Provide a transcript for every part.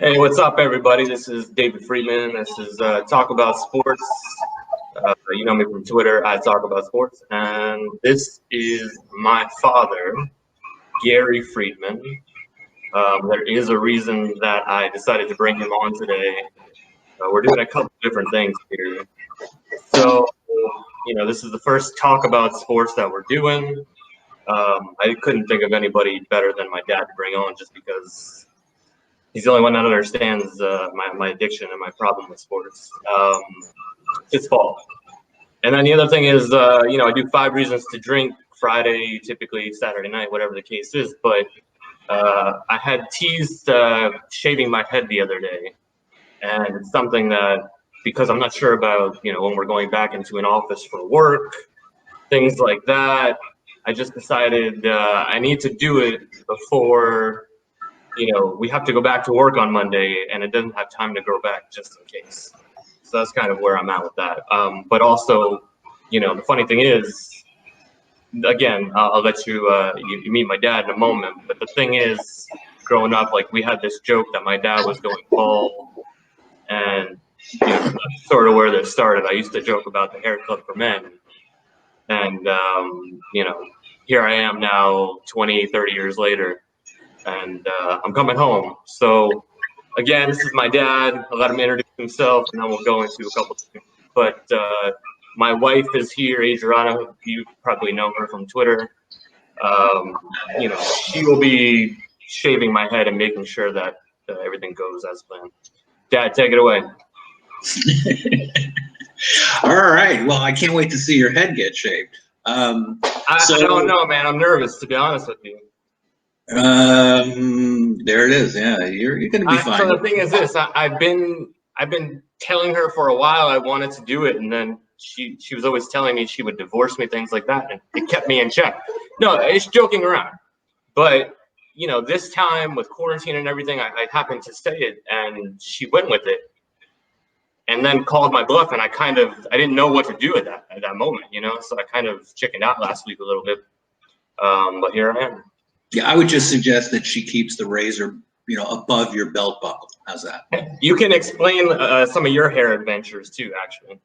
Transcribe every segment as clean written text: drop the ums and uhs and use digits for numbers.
Hey, what's up, everybody? This is David Friedman. This is Talk About Sports. You know me from Twitter. I talk about sports, and this is my father, Gary Friedman. There is a reason that I decided to bring him on today. We're doing a couple different things here. So, this is the first Talk About Sports that we're doing. I couldn't think of anybody better than my dad to bring on, just because he's the only one that understands my addiction and my problem with sports. It's his fault. And then the other thing is, I do 5 reasons to drink Friday, typically Saturday night, whatever the case is. But I had teased shaving my head the other day. And it's something that, because I'm not sure about, when we're going back into an office for work, things like that, I just decided I need to do it before we have to go back to work on Monday, and it doesn't have time to grow back just in case. So that's kind of where I'm at with that. But also, the funny thing is, again, I'll let you meet my dad in a moment. But the thing is, growing up, like, we had this joke that my dad was going bald, and that's sort of where this started. I used to joke about the hair club for men, and here I am now, 20, 30 years later. And I'm coming home. So, again, this is my dad. I'll let him introduce himself, and then we'll go into a couple things. But my wife is here, Adriana. You probably know her from Twitter. She will be shaving my head and making sure that everything goes as planned. Dad, take it away. All right. Well, I can't wait to see your head get shaved. I don't know, man. I'm nervous, to be honest with you. There it is. Yeah, you're gonna be fine. So the thing is this: I've been telling her for a while I wanted to do it, and then she was always telling me she would divorce me, things like that, and it kept me in check. No, it's joking around, but this time with quarantine and everything, I happened to say it, and she went with it, and then called my bluff, and I didn't know what to do at that moment, so I kind of chickened out last week a little bit, but here I am. Yeah, I would just suggest that she keeps the razor, above your belt buckle. How's that? You can explain some of your hair adventures too, actually.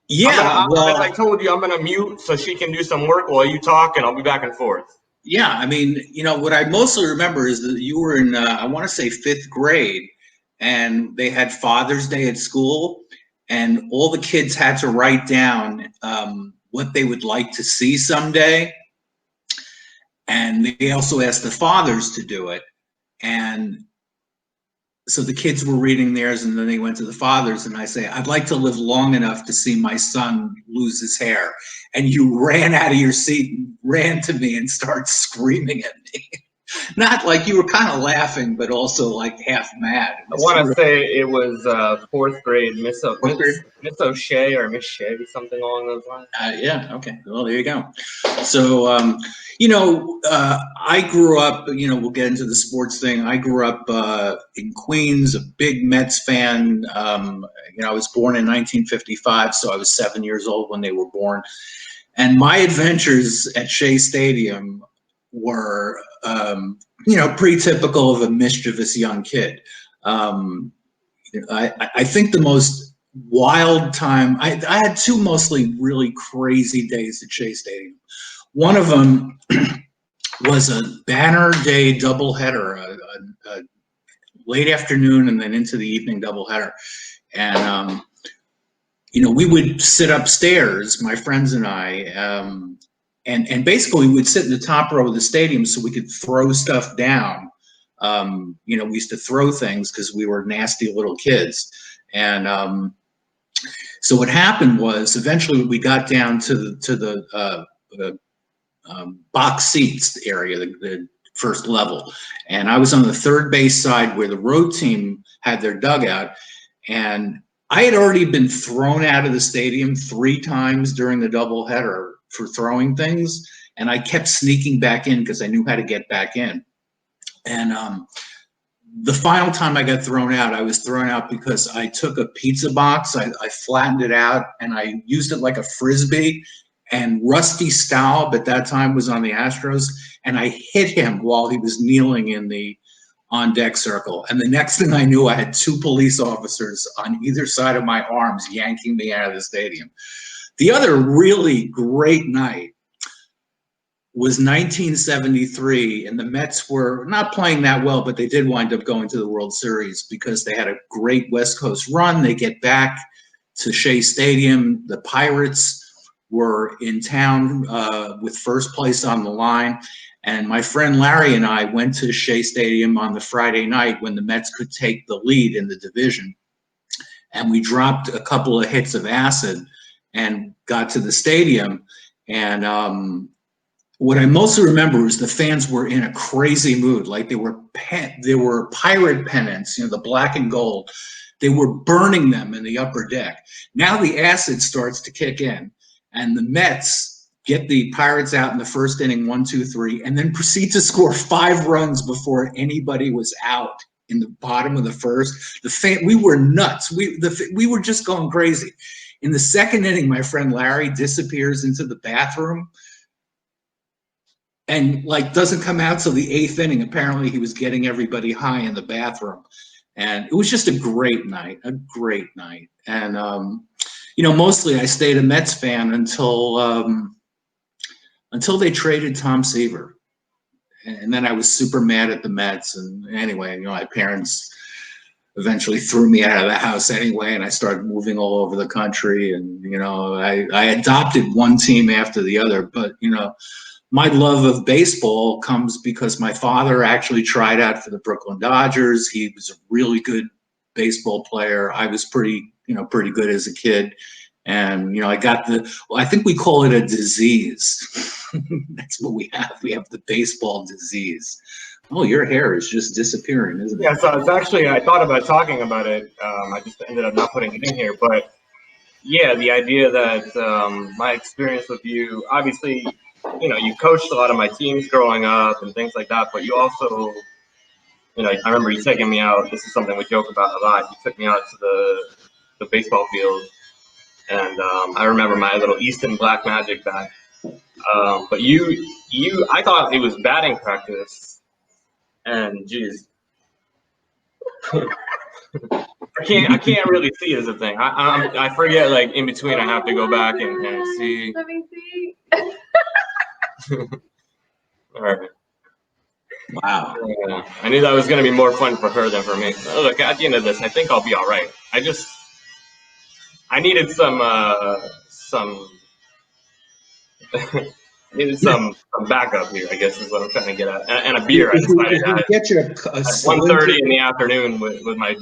Yeah, as I told you, I'm gonna mute so she can do some work while you talk, and I'll be back and forth. Yeah, I mean, what I mostly remember is that you were in, I want to say 5th grade, and they had Father's Day at school, and all the kids had to write down what they would like to see someday. And they also asked the fathers to do it. And so the kids were reading theirs, and then they went to the fathers, and I say, I'd like to live long enough to see my son lose his hair. And you ran out of your seat and ran to me and started screaming at me. Not like you were kind of laughing, but also like half mad. I want to say it was 4th grade, Miss O'Shea or Miss Shea, something along those lines. Yeah, okay. Well, there you go. So, I grew up, we'll get into the sports thing. I grew up in Queens, a big Mets fan. I was born in 1955, so I was 7 years old when they were born. And my adventures at Shea Stadium were, pretty typical of a mischievous young kid. I think the most wild time, I had 2 mostly really crazy days at Shea Stadium. One of them was a banner day doubleheader, a late afternoon and then into the evening doubleheader. And, we would sit upstairs, my friends and I, and basically we would sit in the top row of the stadium so we could throw stuff down. We used to throw things because we were nasty little kids. And so what happened was eventually we got down to the box seats area, the first level. And I was on the third base side where the road team had their dugout. And I had already been thrown out of the stadium 3 times during the doubleheader for throwing things. And I kept sneaking back in because I knew how to get back in. And the final time I got thrown out, I was thrown out because I took a pizza box, I flattened it out, and I used it like a Frisbee. And Rusty Staub at that time was on the Astros, and I hit him while he was kneeling in the on deck circle. And the next thing I knew, I had 2 police officers on either side of my arms yanking me out of the stadium. The other really great night was 1973, and the Mets were not playing that well, but they did wind up going to the World Series because they had a great West Coast run. They get back to Shea Stadium. The Pirates were in town with first place on the line. And my friend Larry and I went to Shea Stadium on the Friday night when the Mets could take the lead in the division. And we dropped a couple of hits of acid and got to the stadium. And what I mostly remember is the fans were in a crazy mood. Like they were pirate pennants, the black and gold. They were burning them in the upper deck. Now the acid starts to kick in, and the Mets get the Pirates out in the first inning, 1, 2, 3, and then proceed to score 5 runs before anybody was out in the bottom of the first. We were nuts. We were just going crazy. In the second inning, my friend Larry disappears into the bathroom and doesn't come out till the 8th inning. Apparently, he was getting everybody high in the bathroom, and it was just a great night. And mostly I stayed a Mets fan until they traded Tom Seaver, and then I was super mad at the Mets. And anyway, my parents eventually threw me out of the house anyway, and I started moving all over the country. And I adopted one team after the other, but my love of baseball comes because my father actually tried out for the Brooklyn Dodgers. He was a really good baseball player. I was pretty good as a kid. And, I got I think we call it a disease. That's what we have. We have the baseball disease. Oh, your hair is just disappearing, isn't it? Yeah, so it's actually, I thought about talking about it. I just ended up not putting it in here. But yeah, the idea that my experience with you, obviously, you coached a lot of my teams growing up and things like that, but you also, I remember you taking me out. This is something we joke about a lot. You took me out to the baseball field, and I remember my little Easton Black Magic bat. But I thought it was batting practice, and geez, I can't really see is the thing. I forget, in between I have to go back and see. Let me see. All right. Wow. I knew that was going to be more fun for her than for me. Look, at the end of this, I think I'll be all right. I needed some backup here, I guess is what I'm trying to get at, and a beer. I decided If we get you at 1:30 in the afternoon with my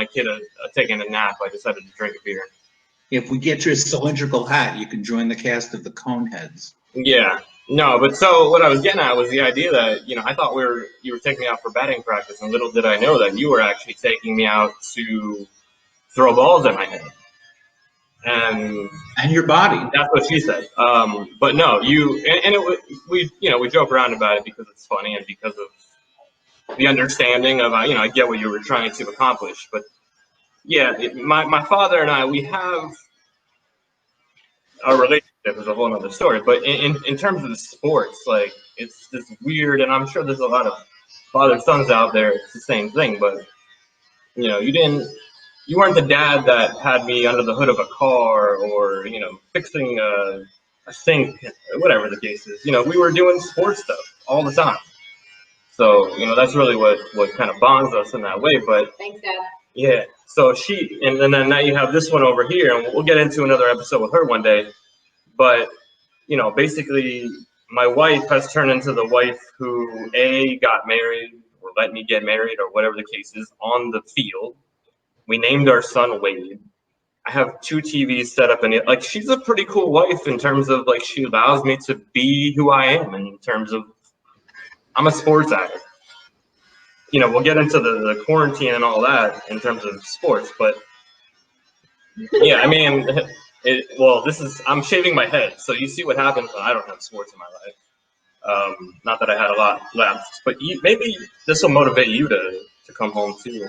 kid taking a nap. I decided to drink a beer. If we get you a cylindrical hat, you can join the cast of the Coneheads. Yeah. No, but so what I was getting at was the idea that, I thought you were taking me out for batting practice, and little did I know that you were actually taking me out to throw balls at my head. And your body. That's what she said. But no, we joke around about it because it's funny and because of the understanding of, I get what you were trying to accomplish. But yeah, my father and I, we have our relationship is a whole other story. But in terms of the sports, it's this weird, and I'm sure there's a lot of father-sons out there, it's the same thing. But, you weren't the dad that had me under the hood of a car or, fixing a sink, whatever the case is. We were doing sports stuff all the time. So, that's really what kind of bonds us in that way. But thanks, Dad. Yeah. So and then now you have this one over here, and we'll get into another episode with her one day. But, basically my wife has turned into the wife who got married or let me get married or whatever the case is on the field. We named our son Wade. I have 2 TVs set up, and she's a pretty cool wife in terms of she allows me to be who I am in terms of I'm a sports addict. We'll get into the quarantine and all that in terms of sports, but yeah, I mean, I'm shaving my head, so you see what happens when I don't have sports in my life. Not that I had a lot left, but maybe this will motivate you to come home too.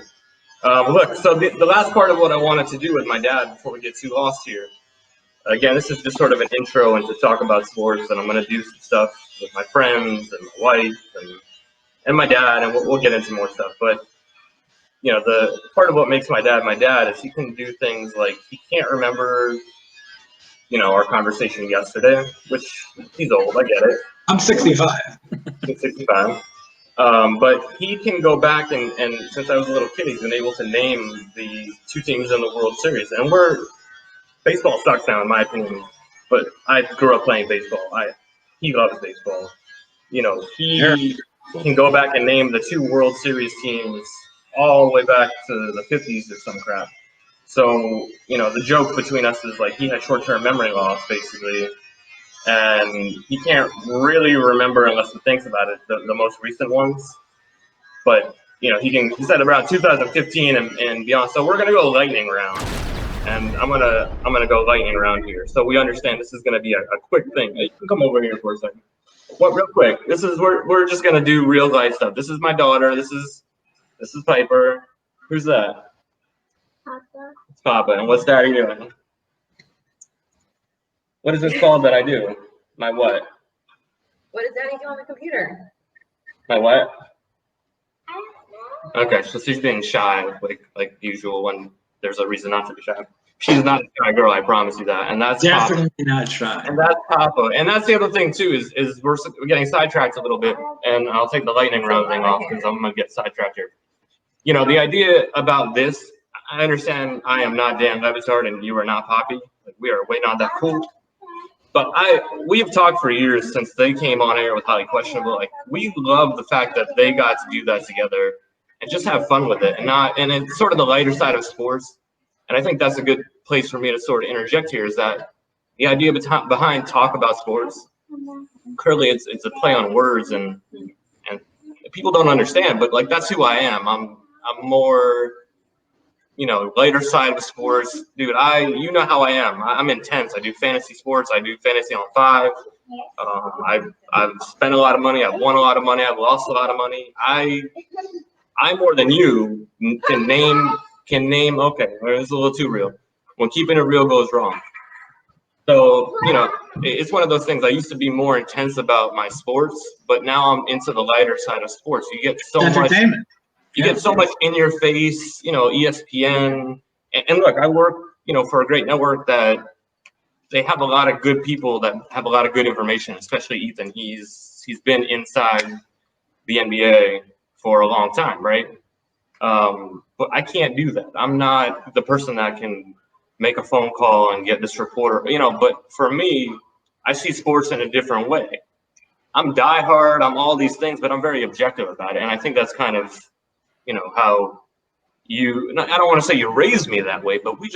Look, so the last part of what I wanted to do with my dad before we get too lost here, again, this is just sort of an intro and to talk about sports, and I'm going to do some stuff with my friends and my wife, and my dad, and we'll get into more stuff. But the part of what makes my dad is he can do things like he can't remember, our conversation yesterday, which he's old. I get it. I'm 65. He's 65. But he can go back and since I was a little kid, he's been able to name the two teams in the World Series. And baseball sucks now, in my opinion. But I grew up playing baseball. He loves baseball. He can go back and name the two World Series teams all the way back to the 50s or some crap. So, the joke between us is like he has short-term memory loss, basically, and he can't really remember unless he thinks about it, the most recent ones. But, he said around 2015 and beyond. So we're going to go lightning round. And I'm gonna go lightning round here, so we understand this is gonna be a quick thing. You can come over here for a second. What, real quick? We're just gonna do real life stuff. This is my daughter. This is Piper. Who's that? Papa. It's Papa. And what's Daddy doing? What is this called that I do? My what? What does Daddy do on the computer? My what? Okay, so she's being shy, like usual when there's a reason not to be shy. She's not a shy girl, I promise you that. And that's Definitely Papa. not shy. And that's Papa. And that's the other thing too is we're getting sidetracked a little bit. And I'll take the lightning round thing off because I'm gonna get sidetracked here. The idea about this, I understand I am not Dan Levitard and you are not Poppy. Like, we are way not that cool. But we have talked for years since they came on air with Highly Questionable. Like, we love the fact that they got to do that together and just have fun with it, and it's sort of the lighter side of sports. And I think that's a good place for me to sort of interject here, is that the idea behind talk about sports, clearly it's a play on words, and people don't understand, but like that's who I am. I'm more, lighter side of sports, dude. You know how I am. I'm intense. I do fantasy sports. I do fantasy on 5. I've spent a lot of money. I've won a lot of money. I've lost a lot of money. I more than you can name. Okay, it's a little too real. When keeping it real goes wrong. So it's one of those things. I used to be more intense about my sports, but now I'm into the lighter side of sports. You get so much. You get so much in your face. ESPN. And look, I work for a great network that they have a lot of good people that have a lot of good information. Especially Ethan. He's been inside the NBA for a long time, right? But I can't do that. I'm not the person that can make a phone call and get this reporter, but for me, I see sports in a different way. I'm diehard, I'm all these things, but I'm very objective about it. And I think that's kind of, how I don't want to say you raised me that way, but we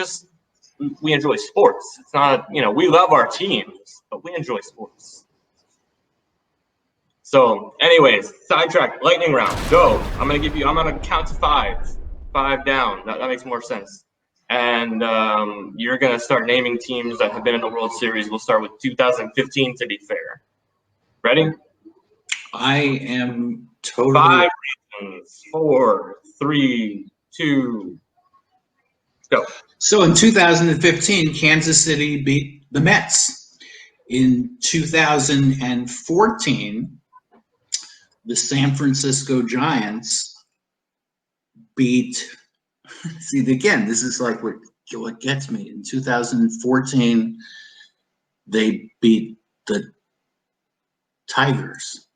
enjoy sports. It's not, we love our teams, but we enjoy sports. So, anyways, sidetrack, lightning round, go. I'm gonna count to 5 down. That makes more sense. And you're gonna start naming teams that have been in the World Series. We'll start with 2015 to be fair. Ready? I am totally. 5 reasons. 4, 3, 2, go. So in 2015, Kansas City beat the Mets. In 2014, the San Francisco Giants beat. See, again, this is like what gets me. In 2014, they beat the Tigers.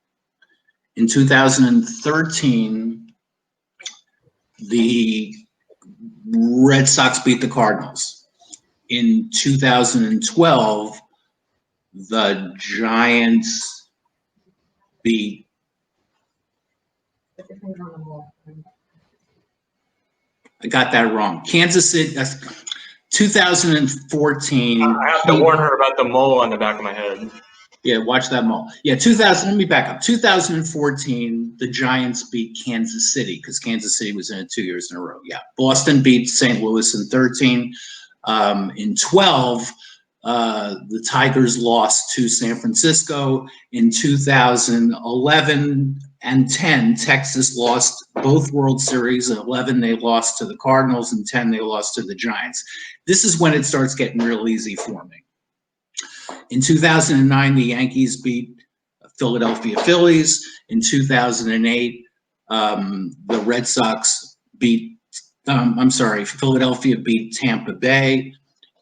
In 2013, the Red Sox beat the Cardinals. In 2012, the Giants beat. I got that wrong. Kansas City. That's 2014. I have to warn her about the mole on the back of my head. Yeah, watch that mole. Yeah, 2000. Let me back up. 2014, the Giants beat Kansas City because Kansas City was in it 2 years in a row. Yeah, Boston beat St. Louis in 13. In 12, the Tigers lost to San Francisco. In 2011 and 10, Texas lost both World Series. In 11, they lost to the Cardinals. In 10, they lost to the Giants. This is when it starts getting real easy for me. In 2009, the Yankees beat Philadelphia Phillies. In 2008, The Red Sox beat, Philadelphia beat Tampa Bay.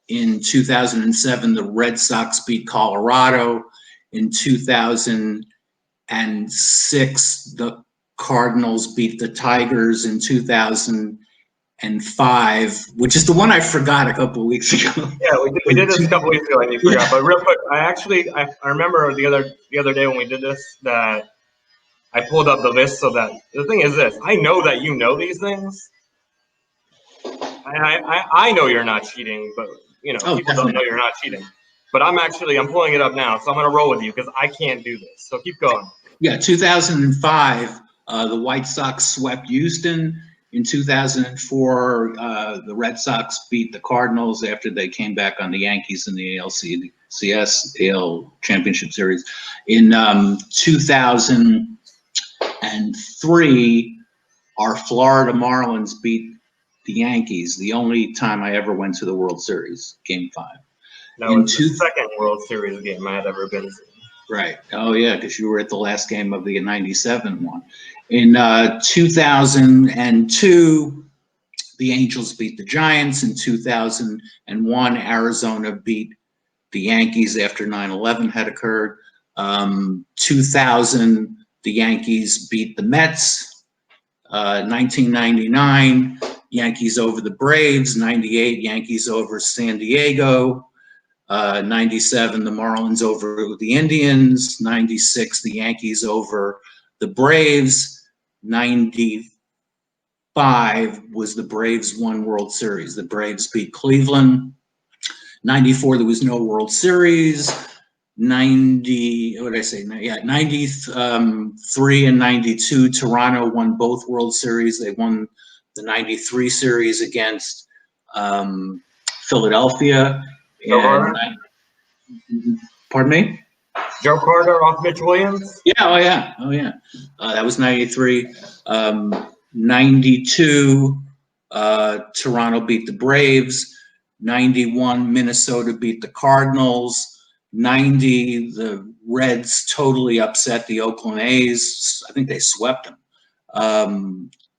In 2007, the Red Sox beat Colorado. In 2006, the Cardinals beat the Tigers. In 2005, which is the one I forgot a couple of weeks ago. Yeah, we did this a couple weeks ago and you forgot. But real quick, I remember the other day when we did this that I pulled up the list so that the thing is this. I know that you know these things. I know you're not cheating, but people definitely. don't know you're not cheating. But I'm pulling it up now, so I'm gonna roll with you because I can't do this. So keep going. Yeah, 2005, the White Sox swept Houston. In 2004, the Red Sox beat the Cardinals after they came back on the Yankees in the ALCS AL Championship Series. In 2003, our Florida Marlins beat the Yankees, the only time I ever went to the World Series, Game 5. That was the second World Series game I had ever been to. Right. Oh, yeah, because you were at the last game of the 97 one. In 2002, the Angels beat the Giants. In 2001, Arizona beat the Yankees after 9/11 had occurred. 2000, the Yankees beat the Mets. 1999, Yankees over the Braves. 98, Yankees over San Diego. 97, the Marlins over the Indians. 96, the Yankees over the Braves. 95 was the Braves won World Series. The Braves beat Cleveland. 94, there was no World Series. 93 and 92, Toronto won both World Series. They won the 93 series against Philadelphia. Pardon me? Joe Carter off Mitch Williams? Yeah, oh yeah. That was 93. 92, Toronto beat the Braves. 91, Minnesota beat the Cardinals. 90, the Reds totally upset the Oakland A's. I think they swept them.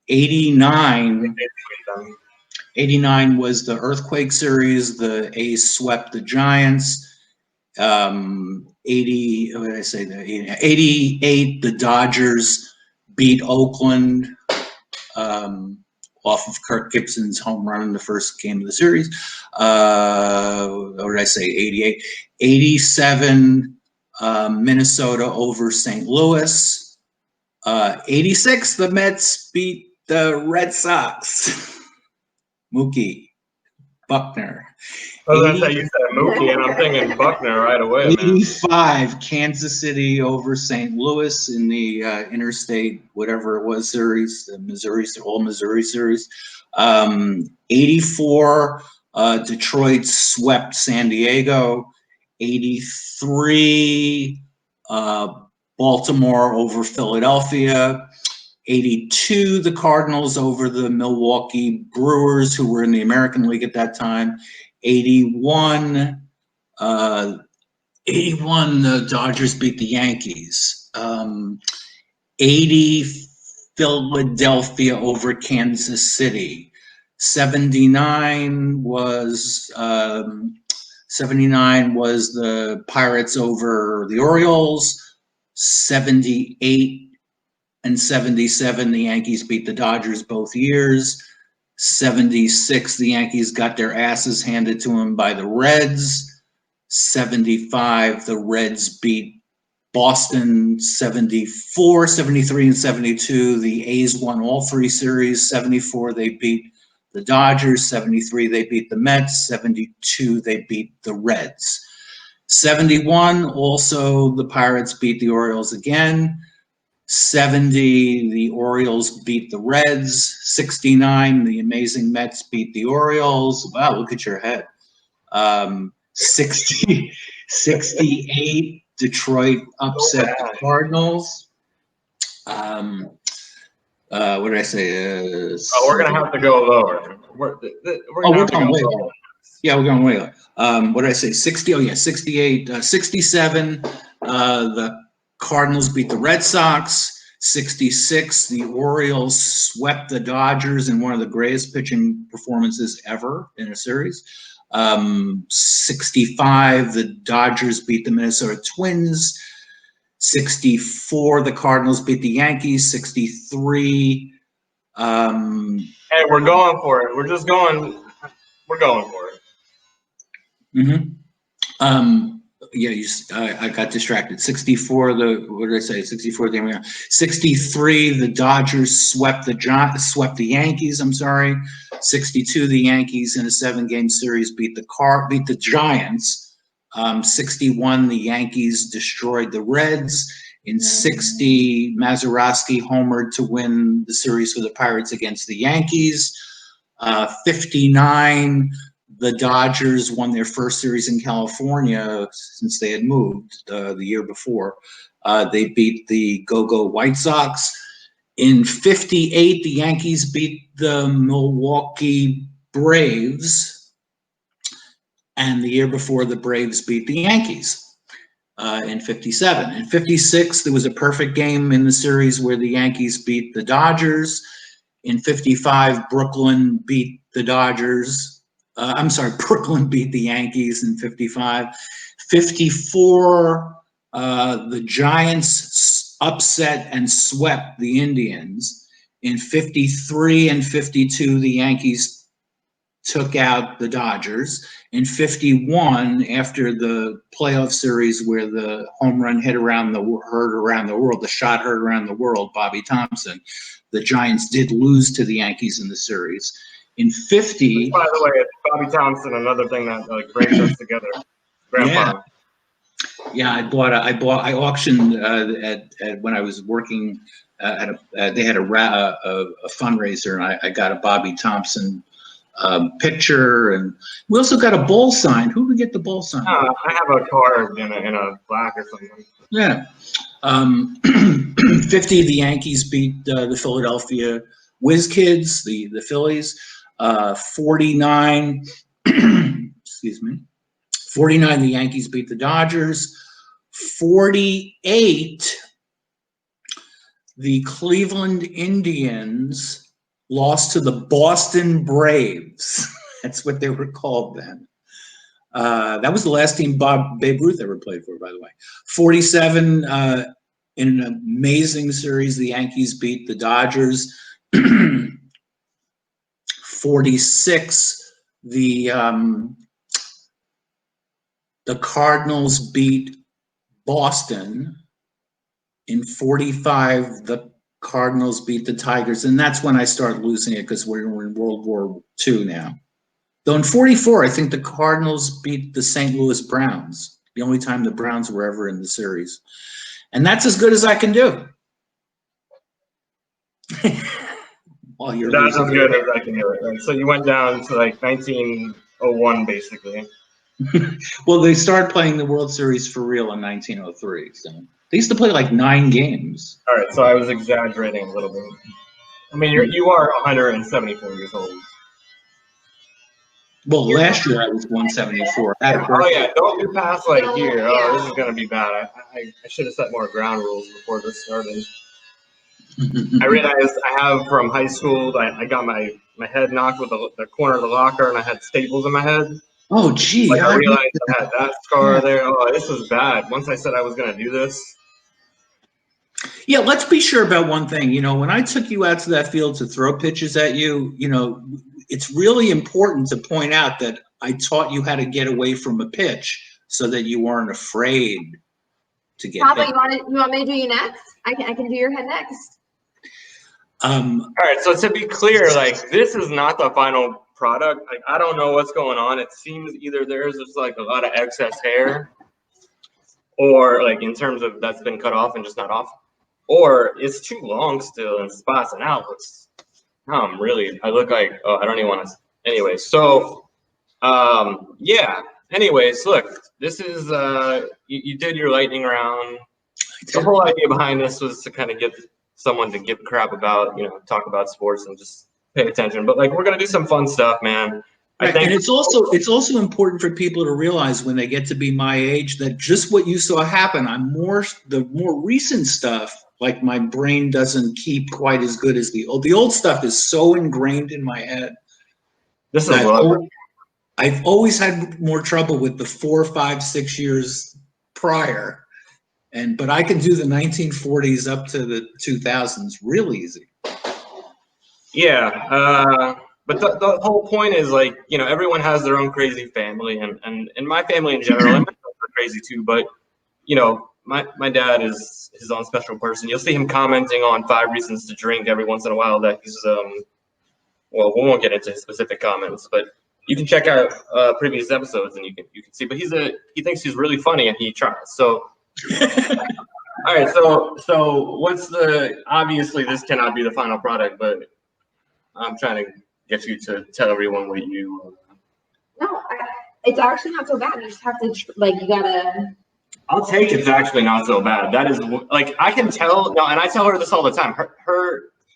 89 was the earthquake series. The A's swept the Giants. 88, the Dodgers beat Oakland off of Kirk Gibson's home run in the first game of the series. 88? 87, Minnesota over St. Louis. 86, the Mets beat the Red Sox. Mookie Buckner. I was gonna say you said Mookie, and I'm thinking Buckner right away. 85, Kansas City over St. Louis in the interstate, whatever it was, series, the Missouri series. 84, Detroit swept San Diego. 83, Baltimore over Philadelphia. 82, the Cardinals over the Milwaukee Brewers, who were in the American League at that time. 81, the Dodgers beat the Yankees. 80, Philadelphia over Kansas City. 79 was the Pirates over the Orioles. 78 and 77, the Yankees beat the Dodgers both years. 76, the Yankees got their asses handed to them by the Reds. 75, the Reds beat Boston. 74, 73, and 72, the A's won all three series. 74, they beat the Dodgers. 73, they beat the Mets. 72, they beat the Reds. 71, also the Pirates beat the Orioles again. 70, the Orioles beat the Reds. 69, the amazing Mets beat the Orioles. Wow, look at your head. 68, Detroit upset the Cardinals. What did I say? We're going to have to go lower. We're going way lower. Yeah, we're going way lower. What did I say? 60, 68, 67, the Cardinals beat the Red Sox. '66, the Orioles swept the Dodgers in one of the greatest pitching performances ever in a series. '65, the Dodgers beat the Minnesota Twins. '64, the Cardinals beat the Yankees. '63. Hey, we're going for it. We're going for it. Yeah, I got distracted. '64, what did I say? '64, 63, the Dodgers swept the Yankees. I'm sorry. '62, the Yankees in a 7-game series beat the Giants. '61, the Yankees destroyed the Reds. In '60, Mazeroski homered to win the series for the Pirates against the Yankees. '59. The Dodgers won their first series in California since they had moved the year before. They beat the Go-Go White Sox. In '58, the Yankees beat the Milwaukee Braves. And the year before, the Braves beat the Yankees in '57. In '56, there was a perfect game in the series where the Yankees beat the Dodgers. In '55, Brooklyn beat the Dodgers. Brooklyn beat the Yankees in '55. '54, the Giants upset and swept the Indians. In '53 and '52, the Yankees took out the Dodgers. In '51, after the playoff series where the home run heard around the world, the shot heard around the world, Bobby Thompson, the Giants did lose to the Yankees in the series. In '50, by the way, it's Bobby Thompson, another thing that brings us together. Grandpa. Yeah, I auctioned at when I was working they had a fundraiser, and I got a Bobby Thompson picture, and we also got a bull sign. Who would get the bull sign? I have a card in a plaque or something. Yeah. '50, the Yankees beat the Philadelphia Whiz Kids, the Phillies. '49, excuse me. '49, the Yankees beat the Dodgers. '48, the Cleveland Indians lost to the Boston Braves. That's what they were called then. That was the last team Babe Ruth ever played for, by the way. '47, in an amazing series, the Yankees beat the Dodgers. '46, the Cardinals beat Boston. In '45, the Cardinals beat the Tigers, and that's when I start losing it because we're in World War II now. Though in '44, I think the Cardinals beat the St. Louis Browns, the only time the Browns were ever in the series. And that's as good as I can do. While you're That's losing as good as I can do it. And so you went down to 1901, basically. Well, they started playing the World Series for real in 1903. So they used to play 9 games. All right, so I was exaggerating a little bit. I mean, you are 174 years old. Well, last year I was 174. Oh yeah, don't be past here. Oh, this is gonna be bad. I should have set more ground rules before this started. I realized I have from high school. I got my head knocked with the corner of the locker, and I had staples in my head. Oh, gee. I realized I had that scar there. Oh, this was bad. Once I said I was gonna do this. Yeah, let's be sure about one thing. When I took you out to that field to throw pitches at you, it's really important to point out that I taught you how to get away from a pitch so that you weren't afraid to get hit. You want me to do you next? I can do your head next. All right, so to be clear, this is not the final product. I don't know what's going on. It seems either there's just a lot of excess hair, or in terms of that's been cut off and just not off, or it's too long still and spots, and now it looks. I look like, I don't even want to. Anyway, so yeah. Anyways, look, this is you did your lightning round. The whole idea behind this was to kind of get someone to give crap about, talk about sports and just pay attention. But we're gonna do some fun stuff, man. I Right. think And it's also important for people to realize when they get to be my age that just what you saw happen, the more recent stuff, like my brain doesn't keep quite as good as the old. The old stuff is so ingrained in my head this is that what I've always had more trouble with the 4, 5, 6 years prior. But I can do the 1940s up to the 2000s real easy. yeah. But the whole point is like, you know, everyone has their own crazy family, and in my family in general, and my friends are crazy too. But you know, my dad is his own special person. You'll see him commenting on 5 reasons to drink every once in a while. That he's well, we won't get into his specific comments, but you can check out previous episodes and you can see. But he thinks he's really funny and he tries. So all right, so what's the obviously this cannot be the final product, but I'm trying to get you to tell everyone what you. No, it's actually not so bad. You just have to like you gotta. I'll take it's actually not so bad. That is like I can tell. No, and I tell her this all the time.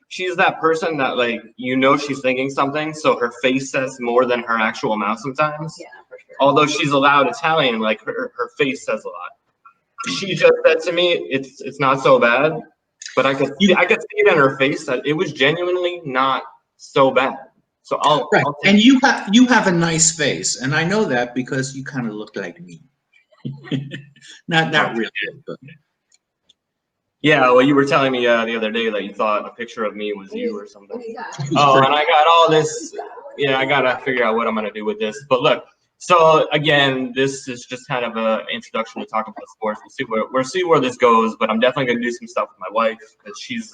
She's that person that like you know she's thinking something, so her face says more than her actual mouth sometimes. Yeah, for sure. Although she's allowed Italian, like her face says a lot. She just said to me, "It's not so bad," but I could see it in her face that it was genuinely not so bad. So Right. I'll take And you have a nice face, and I know that because you kind of look like me. Not really, but Yeah, well, you were telling me the other day that you thought a picture of me was you or something. What do you got? Oh, and I got all this. Yeah, I gotta figure out what I'm gonna do with this. But look, so again, this is just kind of an introduction to talk about sports. We'll see where this goes. But I'm definitely gonna do some stuff with my wife because she's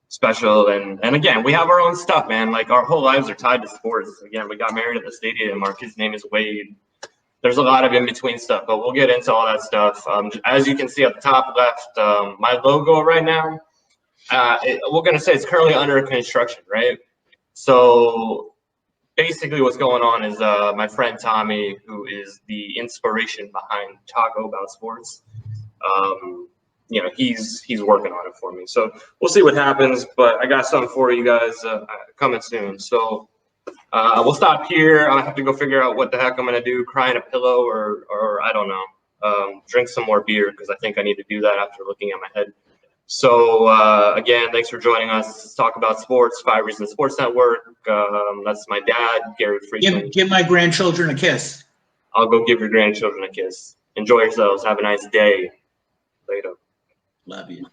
special. And again, we have our own stuff, man. Like our whole lives are tied to sports. Again, we got married at the stadium. Our kid's name is Wade. There's a lot of in-between stuff, but we'll get into all that stuff. As you can see at the top left, my logo right now, we're going to say it's currently under construction, right? So basically what's going on is my friend Tommy, who is the inspiration behind Taco About Sports, you know, he's working on it for me. So we'll see what happens, but I got something for you guys coming soon. So we'll stop here. I'll have to go figure out what the heck I'm gonna do. Cry in a pillow, or I don't know. Drink some more beer because I think I need to do that after looking at my head. So again, thanks for joining us. Let's talk about sports. 5 Reasons Sports Network. That's my dad, Gary Friedman. give my grandchildren a kiss. I'll go give your grandchildren a kiss. Enjoy yourselves. Have a nice day. Later. Love you.